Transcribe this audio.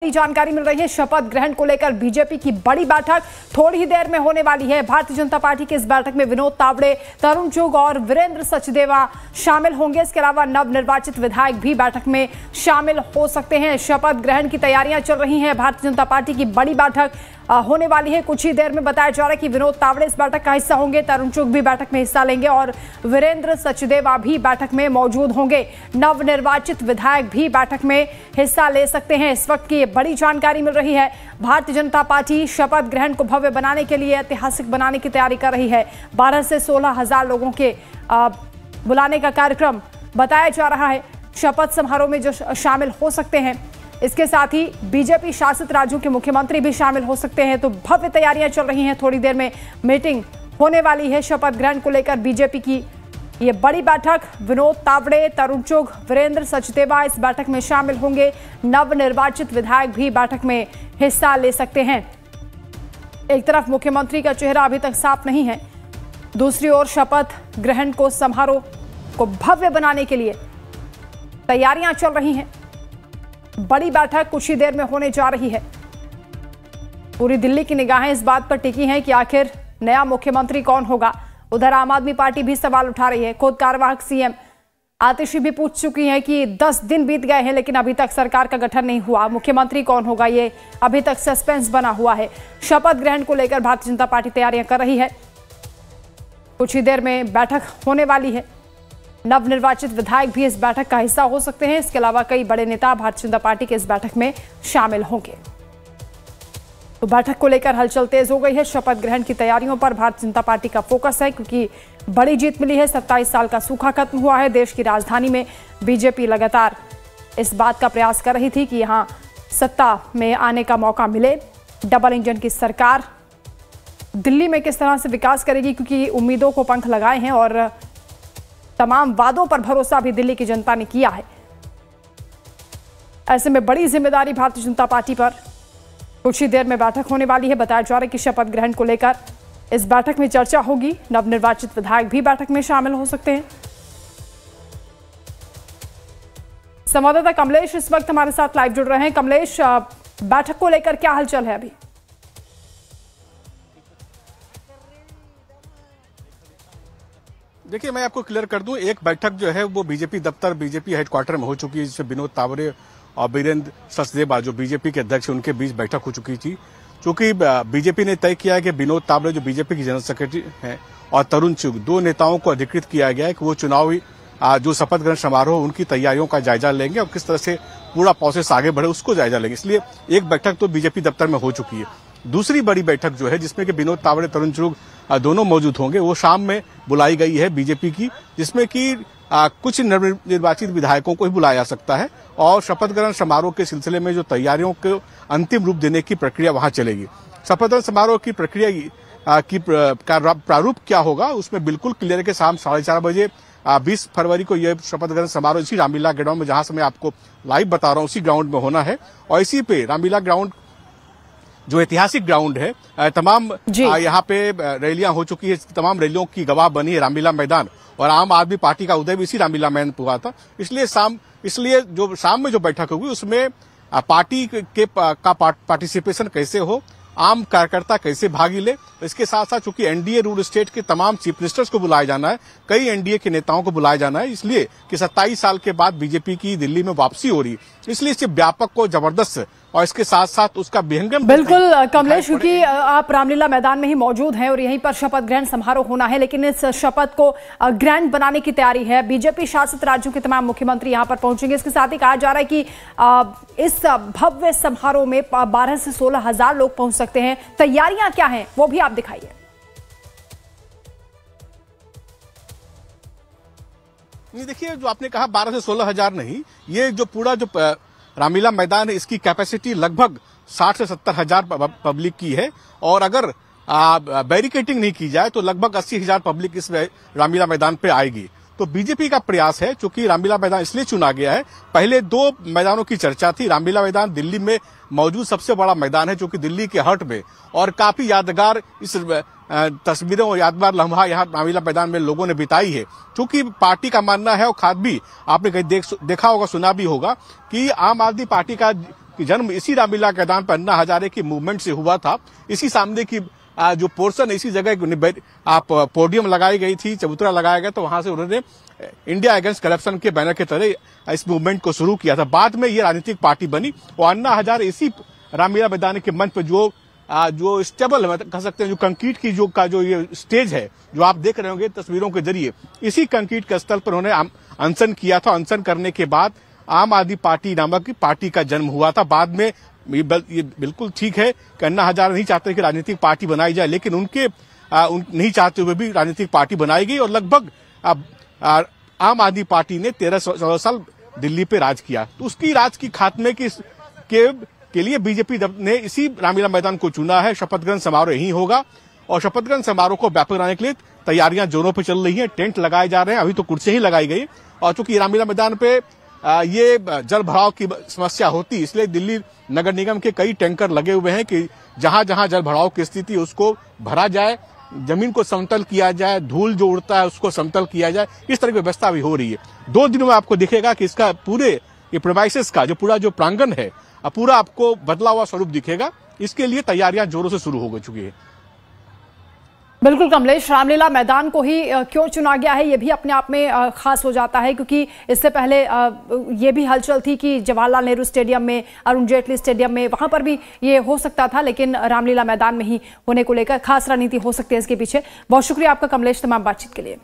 जानकारी मिल रही है। शपथ ग्रहण को लेकर बीजेपी की बड़ी बैठक थोड़ी ही देर में होने वाली है। भारतीय जनता पार्टी की इस बैठक में विनोद तावड़े, तरुण चुग और वीरेंद्र सचदेवा शामिल होंगे। इसके अलावा नवनिर्वाचित विधायक भी बैठक में शामिल हो सकते हैं। शपथ ग्रहण की तैयारियां चल रही हैं। भारतीय जनता पार्टी की बड़ी बैठक होने वाली है। कुछ ही देर में बताया जा रहा है कि विनोद तावड़े इस बैठक का हिस्सा होंगे, तरुण चुग भी बैठक में हिस्सा लेंगे और वीरेंद्र सचदेवा भी बैठक में मौजूद होंगे। नवनिर्वाचित विधायक भी बैठक में हिस्सा ले सकते हैं। इस वक्त की बड़ी जानकारी मिल रही है। भारतीय जनता पार्टी शपथ ग्रहण को भव्य बनाने के लिए, ऐतिहासिक बनाने की तैयारी कर रही है। 12 से 16 हजार लोगों के बुलाने का कार्यक्रम बताया जा रहा है। शपथ समारोह में जो शामिल हो सकते हैं, इसके साथ ही बीजेपी शासित राज्यों के मुख्यमंत्री भी शामिल हो सकते हैं। तो भव्य तैयारियां चल रही हैं। थोड़ी देर में मीटिंग होने वाली है। शपथ ग्रहण को लेकर बीजेपी की ये बड़ी बैठक, विनोद तावड़े, तरुण चुग, वीरेंद्र सचदेवा इस बैठक में शामिल होंगे। नवनिर्वाचित विधायक भी बैठक में हिस्सा ले सकते हैं। एक तरफ मुख्यमंत्री का चेहरा अभी तक साफ नहीं है, दूसरी ओर शपथ ग्रहण को समारोह को भव्य बनाने के लिए तैयारियां चल रही हैं। बड़ी बैठक कुछ ही देर में होने जा रही है। पूरी दिल्ली की निगाहें इस बात पर टिकी हैं कि आखिर नया मुख्यमंत्री कौन होगा। उधर आम आदमी पार्टी भी सवाल उठा रही है। खुद कार्यवाहक सीएम आतिशी भी पूछ चुकी हैं कि 10 दिन बीत गए हैं लेकिन अभी तक सरकार का गठन नहीं हुआ, मुख्यमंत्री कौन होगा ये अभी तक सस्पेंस बना हुआ है। शपथ ग्रहण को लेकर भारतीय जनता पार्टी तैयारियां कर रही है। कुछ ही देर में बैठक होने वाली है। नवनिर्वाचित विधायक भी इस बैठक का हिस्सा हो सकते हैं। इसके अलावा कई बड़े नेता भारतीय जनता पार्टी के इस बैठक में शामिल होंगे। तो बैठक को लेकर हलचल तेज हो गई है। शपथ ग्रहण की तैयारियों पर भारतीय जनता पार्टी का फोकस है क्योंकि बड़ी जीत मिली है। 27 साल का सूखा खत्म हुआ है। देश की राजधानी में बीजेपी लगातार इस बात का प्रयास कर रही थी कि यहां सत्ता में आने का मौका मिले। डबल इंजन की सरकार दिल्ली में किस तरह से विकास करेगी, क्योंकि उम्मीदों को पंख लगाए हैं और तमाम वादों पर भरोसा भी दिल्ली की जनता ने किया है। ऐसे में बड़ी जिम्मेदारी भारतीय जनता पार्टी पर। कुछ ही देर में बैठक होने वाली है। बताया जा रहा है कि शपथ ग्रहण को लेकर इस बैठक में चर्चा होगी। नवनिर्वाचित विधायक भी बैठक में शामिल हो सकते हैं। संवाददाता कमलेश इस वक्त हमारे साथ लाइव जुड़ रहे हैं। कमलेश, बैठक को लेकर क्या हलचल है अभी? देखिए, मैं आपको क्लियर कर दूं, एक बैठक जो है वो बीजेपी दफ्तर, बीजेपी हेडक्वार्टर में हो चुकी है, जिससे विनोद तावड़े और वीरेंद्र सचदेवा जो बीजेपी के अध्यक्ष, उनके बीच बैठक हो चुकी थी। चूंकि बीजेपी ने तय किया है कि विनोद तावड़े जो बीजेपी की जनरल सेक्रेटरी हैं और तरुण चुग, दो नेताओं को अधिकृत किया गया है कि वो चुनावी जो शपथ ग्रहण समारोह उनकी तैयारियों का जायजा लेंगे और किस तरह से पूरा प्रोसेस आगे बढ़े उसको जायजा लेंगे। इसलिए एक बैठक तो बीजेपी दफ्तर में हो चुकी है। दूसरी बड़ी बैठक जो है, जिसमें कि विनोद तावड़े, तरुण चुग दोनों मौजूद होंगे, वो शाम में बुलाई गई है बीजेपी की, जिसमें कि कुछ नवनिर्वाचित विधायकों को ही बुलाया जा सकता है और शपथ ग्रहण समारोह के सिलसिले में जो तैयारियों को अंतिम रूप देने की प्रक्रिया वहां चलेगी। शपथ ग्रहण समारोह की प्रक्रिया की प्रारूप क्या होगा, उसमें बिल्कुल क्लियर है कि शाम 4:30 बजे 20 फरवरी को यह शपथ ग्रहण समारोह इसी रामलीला ग्राउंड में, जहां से मैं आपको लाइव बता रहा हूं, उसी ग्राउंड में होना है। और इसी पे रामलीला ग्राउंड जो ऐतिहासिक ग्राउंड है, तमाम यहाँ पे रैलियां हो चुकी है। तमाम रैलियों की गवाह बनी है रामलीला मैदान और आम आदमी पार्टी का उदय भी इसी रामलीला मैदान पर हुआ था। इसलिए जो शाम में जो बैठक होगी उसमें पार्टी के पार्टिसिपेशन कैसे हो, आम कार्यकर्ता कैसे भागी ले, इसके साथ साथ चूंकि एनडीए रूल स्टेट के तमाम चीफ मिनिस्टर्स को बुलाया जाना है, कई एनडीए के नेताओं को बुलाया जाना है, इसलिए कि 27 साल के बाद बीजेपी की दिल्ली में वापसी हो रही, इसलिए इससे व्यापक को जबरदस्त और इसके साथ साथ उसका विहंगम। बिल्कुल कमलेश, क्योंकि आप रामलीला मैदान में ही मौजूद हैं और यहीं पर शपथ ग्रहण समारोह होना है, लेकिन इस शपथ को ग्रैंड बनाने की तैयारी है। बीजेपी शासित राज्यों के तमाम मुख्यमंत्री यहां पर पहुंचेंगे। इसके साथ ही कहा जा रहा है कि इस भव्य समारोह में 12 से 16 हजार लोग पहुंच सकते हैं। तैयारियां क्या हैं वो भी आप दिखाइए। देखिए, जो आपने कहा 12 से 16 हजार नहीं, ये जो पूरा जो रामलीला मैदान है, इसकी कैपेसिटी लगभग 60 से 70 हजार पब्लिक की है और अगर बैरिकेटिंग नहीं की जाए तो लगभग 80 हजार पब्लिक इस रामलीला मैदान पे आएगी। तो बीजेपी का प्रयास है, चूंकि रामलीला मैदान इसलिए चुना गया है, पहले 2 मैदानों की चर्चा थी। रामलीला मैदान दिल्ली में मौजूद सबसे बड़ा मैदान है, जो कि दिल्ली के हार्ट में, और काफी यादगार इस तस्वीरों और यादगार लम्हा यहाँ रामलीला मैदान में लोगों ने बिताई है। क्योंकि पार्टी का मानना है, और खाद भी आपने कहीं देखा होगा, सुना भी होगा, कि आम आदमी पार्टी का कि जन्म इसी रामलीला मैदान पर अन्ना हजारे की मूवमेंट से हुआ था। इसी सामने की जो पोर्शन इसी जगह आप पोडियम लगाई गई थी, चबूतरा लगाया गया, तो वहां से उन्होंने इंडिया अगेंस्ट करप्शन के बैनर के तरह इस मूवमेंट को शुरू किया था। बाद में ये राजनीतिक पार्टी बनी और अन्ना हजारे इसी रामलीला मैदान के मंच पर जो स्टेबल है, कह सकते हैं जो कंक्रीट की जो ये स्टेज है जो आप देख रहे होंगे तस्वीरों के जरिए, इसी कंक्रीट के स्थल पर उन्होंने अनशन किया था। अनशन करने के बाद आम आदमी पार्टी नामक पार्टी का जन्म हुआ था। बाद में ये बिल्कुल ठीक है कि अन्ना हजारे नहीं चाहते कि राजनीतिक पार्टी बनाई जाए, लेकिन उनके नहीं चाहते हुए भी राजनीतिक पार्टी बनाई गई और लगभग आम आदमी पार्टी ने 13-14 साल दिल्ली पे राज किया। तो उसकी राज की खात्मे के लिए बीजेपी ने इसी रामलीला मैदान को चुना है। शपथ ग्रहण समारोह यही होगा और शपथ ग्रहण समारोह को व्यापक बनाने के लिए तैयारियां जोरों पर चल रही हैं। टेंट लगाए जा रहे हैं, अभी तो कुर्सियां ही लगाई गई और चूंकि रामलीला मैदान पे ये जल भराव की समस्या होती, इसलिए दिल्ली नगर निगम के कई टैंकर लगे हुए हैं कि जहां जहां जल भराव की स्थिति उसको भरा जाए, जमीन को समतल किया जाए, धूल जो उड़ता है उसको समतल किया जाए। इस तरह की व्यवस्था भी हो रही है। 2 दिनों में आपको दिखेगा कि इसका पूरे ये प्रीमाइसेस का जो पूरा जो प्रांगण है पूरा आपको बदला हुआ स्वरूप दिखेगा। इसके लिए तैयारियां जोरों से शुरू हो चुकी है। बिल्कुल कमलेश, रामलीला मैदान को ही क्यों चुना गया है ये भी अपने आप में खास हो जाता है, क्योंकि इससे पहले ये भी हलचल थी कि जवाहरलाल नेहरू स्टेडियम में, अरुण जेटली स्टेडियम में, वहां पर भी ये हो सकता था, लेकिन रामलीला मैदान में ही होने को लेकर खास रणनीति हो सकती है इसके पीछे। बहुत शुक्रिया आपका कमलेश तमाम बातचीत के लिए।